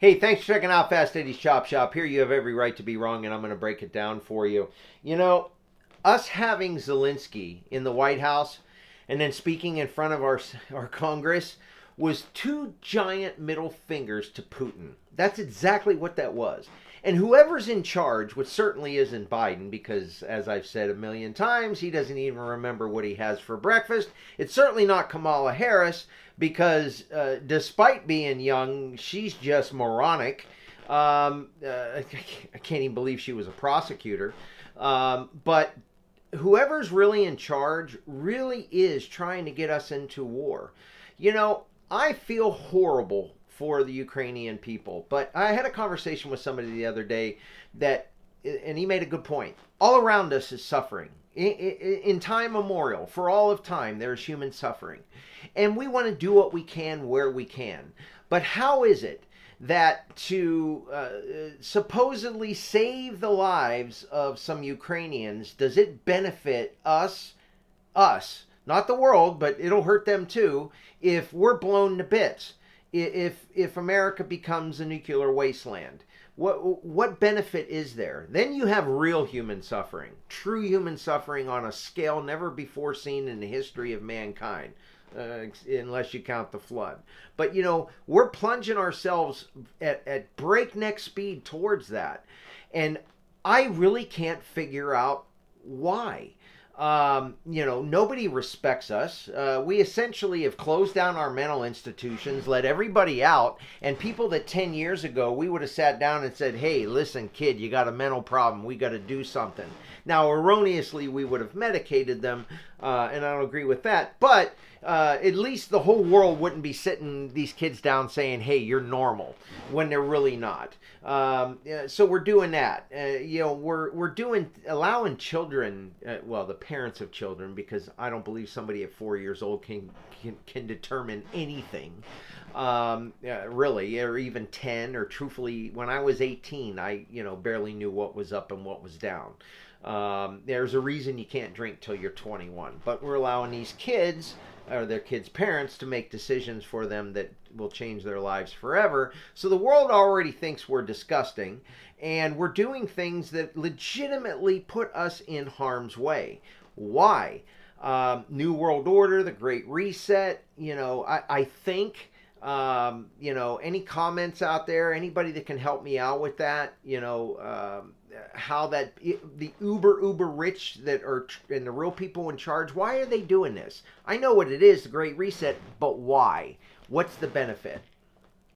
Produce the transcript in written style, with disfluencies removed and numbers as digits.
Hey, thanks for checking out Fast Eddie's Chop Shop. Here you have every right to be wrong, and I'm going to break it down for you. You know, us having Zelensky in the White House and then speaking in front of our Congress was two giant middle fingers to Putin. That's exactly what that was. And whoever's in charge, which certainly isn't Biden, because as I've said a million times, he doesn't even remember what he has for breakfast. It's certainly not Kamala Harris, because despite being young, she's just moronic. I can't even believe she was a prosecutor. But whoever's really in charge really is trying to get us into war. You know, I feel horrible for the Ukrainian people, but I had a conversation with somebody the other day that, and he made a good point. All around us is suffering. In time memorial, for all of time, there is human suffering. And we want to do what we can where we can. But how is it that to supposedly save the lives of some Ukrainians, does it benefit us, not the world, but it'll hurt them too, if we're blown to bits? If America becomes a nuclear wasteland, what benefit is there? Then you have real human suffering, true human suffering on a scale never before seen in the history of mankind, unless you count the flood. But you know, we're plunging ourselves at breakneck speed towards that, and I really can't figure out why. Nobody respects us. We essentially have closed down our mental institutions, let everybody out, and people that 10 years ago we would have sat down and said, hey, listen, kid, you got a mental problem. We got to do something. Now, erroneously, we would have medicated them, and I don't agree with that, but at least the whole world wouldn't be sitting these kids down saying, hey, you're normal, when they're really not. So we're doing that. We're doing, allowing children, the parents of children, because I don't believe somebody at 4 years old can determine anything, really, or even 10, or truthfully, when I was 18, I barely knew what was up and what was down. There's a reason you can't drink till you're 21, but we're allowing these kids or their kids' parents to make decisions for them that will change their lives forever. So the world already thinks we're disgusting, and we're doing things that legitimately put us in harm's way. Why? New World Order, the Great Reset. I think. Any comments out there? Anybody that can help me out with that? How that the uber rich that are and the real people in charge, why are they doing this? I know what it is, the Great Reset, but why? What's the benefit?